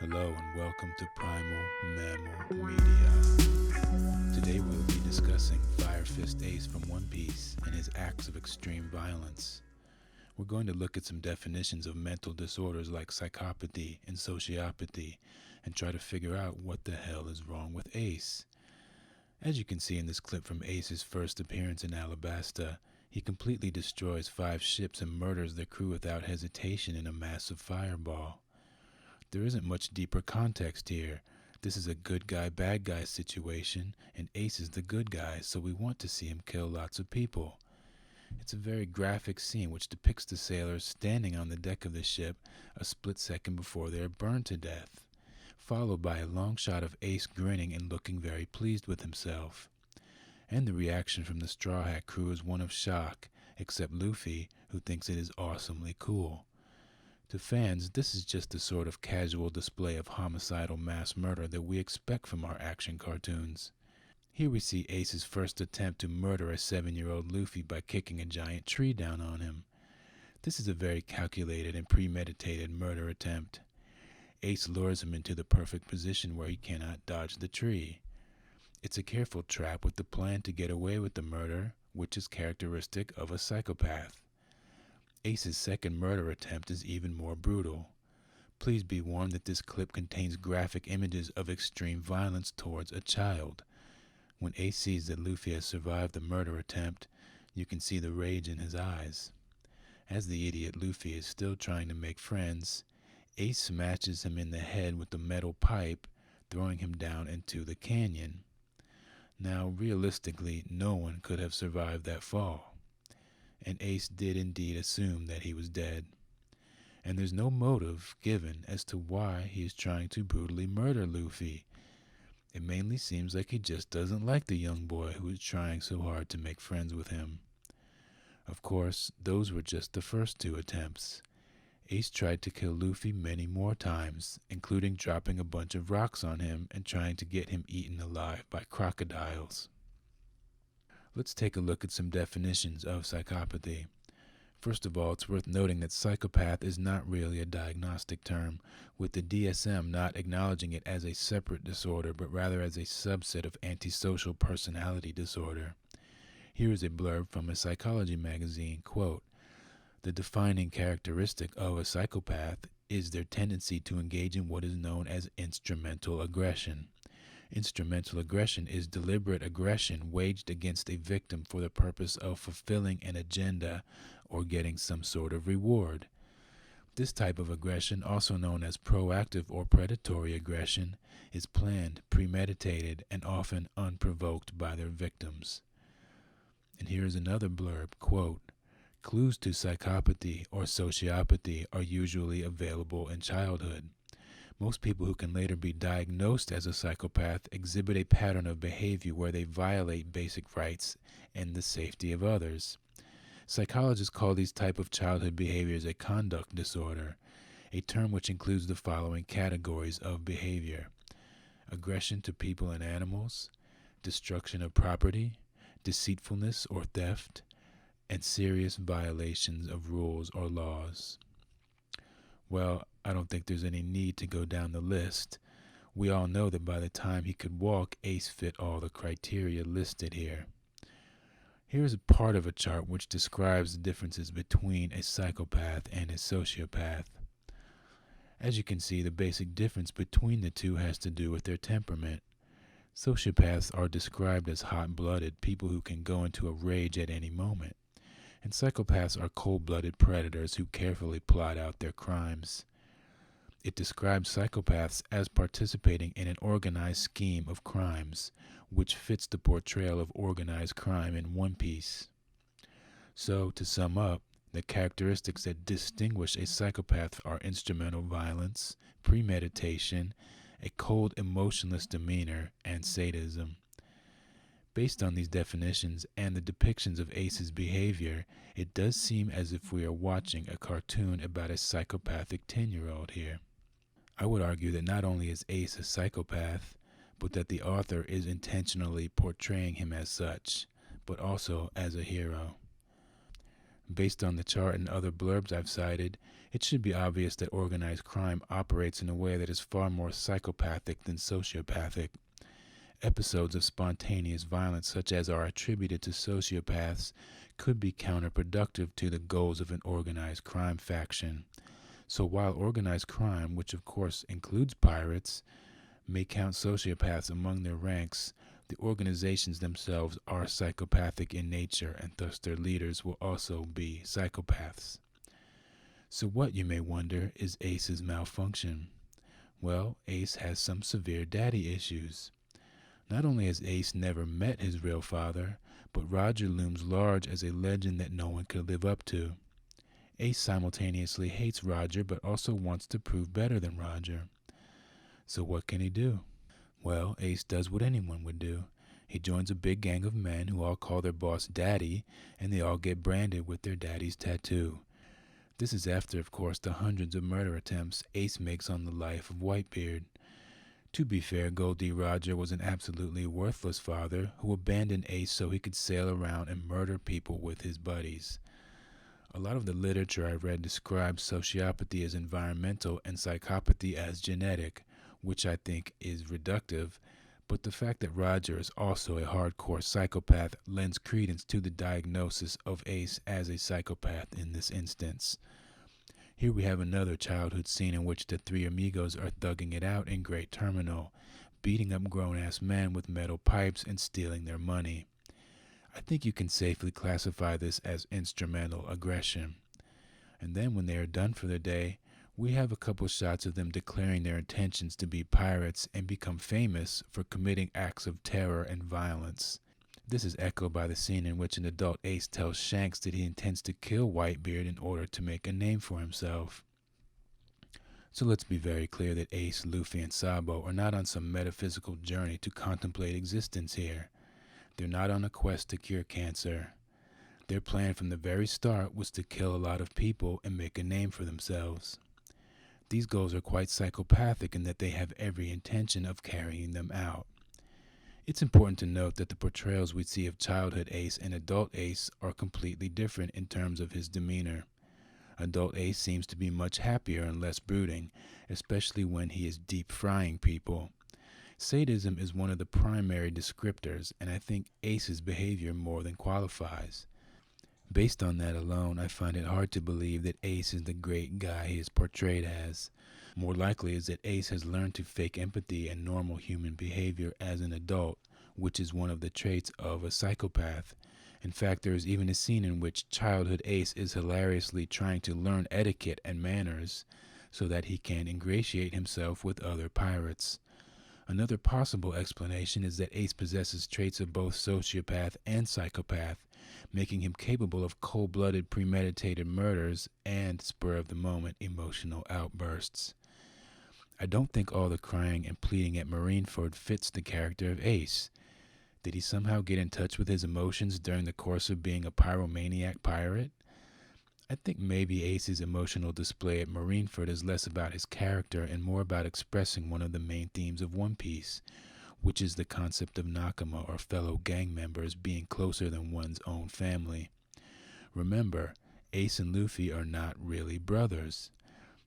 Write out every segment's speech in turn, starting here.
Hello and welcome to Primal Mammal Media. Today we will be discussing Fire Fist Ace from One Piece and his acts of extreme violence. We're going to look at some definitions of mental disorders like psychopathy and sociopathy and try to figure out what the hell is wrong with Ace. As you can see in this clip from Ace's first appearance in Alabasta, he completely destroys 5 ships and murders their crew without hesitation in a massive fireball. There isn't much deeper context here. This is a good guy, bad guy situation, and Ace is the good guy, so we want to see him kill lots of people. It's a very graphic scene which depicts the sailors standing on the deck of the ship a split second before they are burned to death, followed by a long shot of Ace grinning and looking very pleased with himself. And the reaction from the Straw Hat crew is one of shock, except Luffy, who thinks it is awesomely cool. To fans, this is just the sort of casual display of homicidal mass murder that we expect from our action cartoons. Here we see Ace's first attempt to murder a 7-year-old Luffy by kicking a giant tree down on him. This is a very calculated and premeditated murder attempt. Ace lures him into the perfect position where he cannot dodge the tree. It's a careful trap with the plan to get away with the murder, which is characteristic of a psychopath. Ace's second murder attempt is even more brutal. Please be warned that this clip contains graphic images of extreme violence towards a child. When Ace sees that Luffy has survived the murder attempt, you can see the rage in his eyes. As the idiot Luffy is still trying to make friends, Ace smashes him in the head with the metal pipe, throwing him down into the canyon. Now, realistically, no one could have survived that fall. And Ace did indeed assume that he was dead. And there's no motive given as to why he is trying to brutally murder Luffy. It mainly seems like he just doesn't like the young boy who is trying so hard to make friends with him. Of course, those were just the first 2 attempts. Ace tried to kill Luffy many more times, including dropping a bunch of rocks on him and trying to get him eaten alive by crocodiles. Let's take a look at some definitions of psychopathy. First of all, it's worth noting that psychopath is not really a diagnostic term, with the DSM not acknowledging it as a separate disorder, but rather as a subset of antisocial personality disorder. Here is a blurb from a psychology magazine, quote, "The defining characteristic of a psychopath is their tendency to engage in what is known as instrumental aggression. Instrumental aggression is deliberate aggression waged against a victim for the purpose of fulfilling an agenda or getting some sort of reward. This type of aggression, also known as proactive or predatory aggression, is planned, premeditated, and often unprovoked by their victims." And here is another blurb, quote, "Clues to psychopathy or sociopathy are usually available in childhood. Most people who can later be diagnosed as a psychopath exhibit a pattern of behavior where they violate basic rights and the safety of others. Psychologists call these type of childhood behaviors a conduct disorder, a term which includes the following categories of behavior: aggression to people and animals, destruction of property, deceitfulness or theft, and serious violations of rules or laws." Well, I don't think there's any need to go down the list. We all know that by the time he could walk, Ace fit all the criteria listed here. Here's a part of a chart which describes the differences between a psychopath and a sociopath. As you can see, the basic difference between the two has to do with their temperament. Sociopaths are described as hot-blooded, people who can go into a rage at any moment. And psychopaths are cold-blooded predators who carefully plot out their crimes. It describes psychopaths as participating in an organized scheme of crimes, which fits the portrayal of organized crime in One Piece. So, to sum up, the characteristics that distinguish a psychopath are instrumental violence, premeditation, a cold, emotionless demeanor, and sadism. Based on these definitions and the depictions of Ace's behavior, it does seem as if we are watching a cartoon about a psychopathic 10-year-old here. I would argue that not only is Ace a psychopath, but that the author is intentionally portraying him as such, but also as a hero. Based on the chart and other blurbs I've cited, it should be obvious that organized crime operates in a way that is far more psychopathic than sociopathic. Episodes of spontaneous violence such as are attributed to sociopaths could be counterproductive to the goals of an organized crime faction. So while organized crime, which of course includes pirates, may count sociopaths among their ranks, the organizations themselves are psychopathic in nature, and thus their leaders will also be psychopaths. So what, you may wonder, is Ace's malfunction? Well, Ace has some severe daddy issues. Not only has Ace never met his real father, but Roger looms large as a legend that no one could live up to. Ace simultaneously hates Roger but also wants to prove better than Roger. So what can he do? Well, Ace does what anyone would do. He joins a big gang of men who all call their boss Daddy, and they all get branded with their daddy's tattoo. This is after, of course, the hundreds of murder attempts Ace makes on the life of Whitebeard. To be fair, Goldie Roger was an absolutely worthless father who abandoned Ace so he could sail around and murder people with his buddies. A lot of the literature I've read describes sociopathy as environmental and psychopathy as genetic, which I think is reductive, but the fact that Roger is also a hardcore psychopath lends credence to the diagnosis of Ace as a psychopath in this instance. Here we have another childhood scene in which the three amigos are thugging it out in Great Terminal, beating up grown-ass men with metal pipes and stealing their money. I think you can safely classify this as instrumental aggression. And then when they are done for the day, we have a couple shots of them declaring their intentions to be pirates and become famous for committing acts of terror and violence. This is echoed by the scene in which an adult Ace tells Shanks that he intends to kill Whitebeard in order to make a name for himself. So let's be very clear that Ace, Luffy, and Sabo are not on some metaphysical journey to contemplate existence here. They're not on a quest to cure cancer. Their plan from the very start was to kill a lot of people and make a name for themselves. These goals are quite psychopathic in that they have every intention of carrying them out. It's important to note that the portrayals we see of childhood Ace and adult Ace are completely different in terms of his demeanor. Adult Ace seems to be much happier and less brooding, especially when he is deep frying people. Sadism is one of the primary descriptors, and I think Ace's behavior more than qualifies. Based on that alone, I find it hard to believe that Ace is the great guy he is portrayed as. More likely is that Ace has learned to fake empathy and normal human behavior as an adult, which is one of the traits of a psychopath. In fact, there is even a scene in which childhood Ace is hilariously trying to learn etiquette and manners so that he can ingratiate himself with other pirates. Another possible explanation is that Ace possesses traits of both sociopath and psychopath, making him capable of cold-blooded premeditated murders and spur-of-the-moment emotional outbursts. I don't think all the crying and pleading at Marineford fits the character of Ace. Did he somehow get in touch with his emotions during the course of being a pyromaniac pirate? I think maybe Ace's emotional display at Marineford is less about his character and more about expressing one of the main themes of One Piece, which is the concept of nakama, or fellow gang members, being closer than one's own family. Remember, Ace and Luffy are not really brothers.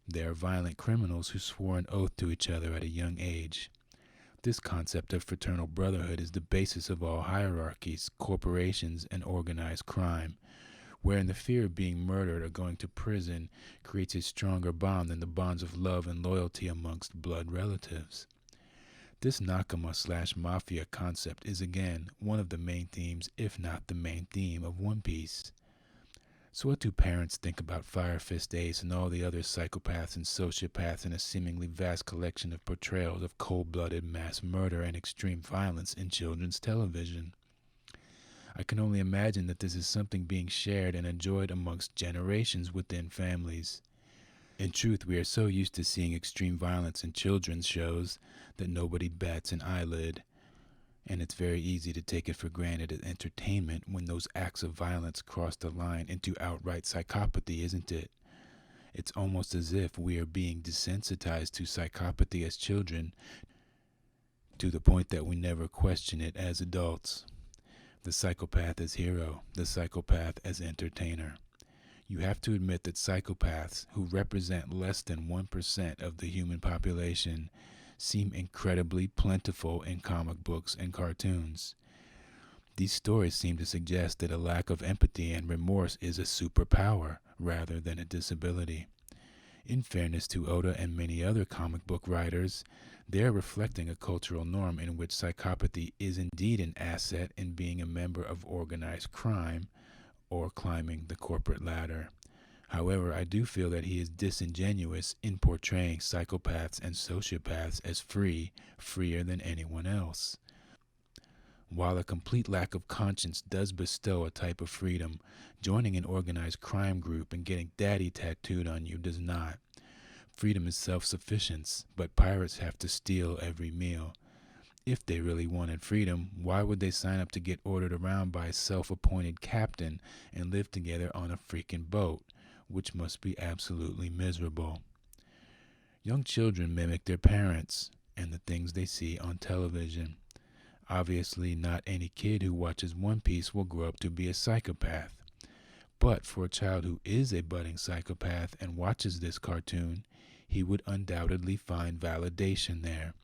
They are violent criminals who swore an oath to each other at a young age. This concept of fraternal brotherhood is the basis of all hierarchies, corporations, and organized crime, wherein the fear of being murdered or going to prison creates a stronger bond than the bonds of love and loyalty amongst blood relatives. This nakama/mafia concept is again one of the main themes, if not the main theme, of One Piece. So what do parents think about Fire Fist Ace and all the other psychopaths and sociopaths in a seemingly vast collection of portrayals of cold-blooded mass murder and extreme violence in children's television? I can only imagine that this is something being shared and enjoyed amongst generations within families. In truth, we are so used to seeing extreme violence in children's shows that nobody bats an eyelid, and it's very easy to take it for granted as entertainment when those acts of violence cross the line into outright psychopathy, isn't it? It's almost as if we are being desensitized to psychopathy as children, to the point that we never question it as adults. The psychopath as hero, the psychopath as entertainer. You have to admit that psychopaths, who represent less than 1% of the human population, seem incredibly plentiful in comic books and cartoons. These stories seem to suggest that a lack of empathy and remorse is a superpower rather than a disability. In fairness to Oda and many other comic book writers, they are reflecting a cultural norm in which psychopathy is indeed an asset in being a member of organized crime or climbing the corporate ladder. However, I do feel that he is disingenuous in portraying psychopaths and sociopaths as freer than anyone else. While a complete lack of conscience does bestow a type of freedom, joining an organized crime group and getting daddy tattooed on you does not. Freedom is self-sufficiency, but pirates have to steal every meal. If they really wanted freedom, why would they sign up to get ordered around by a self-appointed captain and live together on a freaking boat, which must be absolutely miserable? Young children mimic their parents and the things they see on television. Obviously, not any kid who watches One Piece will grow up to be a psychopath. But for a child who is a budding psychopath and watches this cartoon, he would undoubtedly find validation there.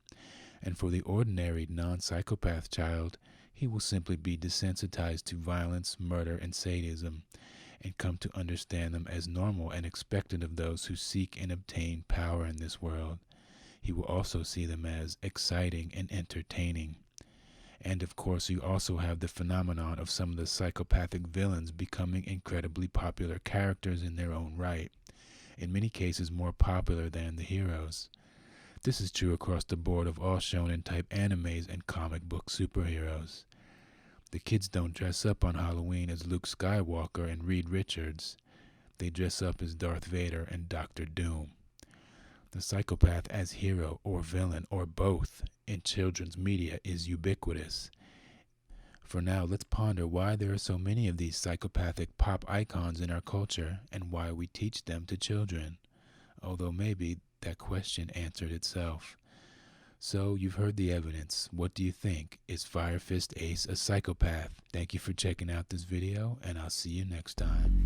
And for the ordinary non-psychopath child, he will simply be desensitized to violence, murder, and sadism, and come to understand them as normal and expected of those who seek and obtain power in this world. He will also see them as exciting and entertaining. And of course, you also have the phenomenon of some of the psychopathic villains becoming incredibly popular characters in their own right, in many cases more popular than the heroes. This is true across the board of all shonen-type animes and comic book superheroes. The kids don't dress up on Halloween as Luke Skywalker and Reed Richards. They dress up as Darth Vader and Doctor Doom. The psychopath as hero or villain or both in children's media is ubiquitous. For now, let's ponder why there are so many of these psychopathic pop icons in our culture and why we teach them to children. Although maybe that question answered itself. So, you've heard the evidence. What do you think? Is Fire Fist Ace a psychopath? Thank you for checking out this video, and I'll see you next time.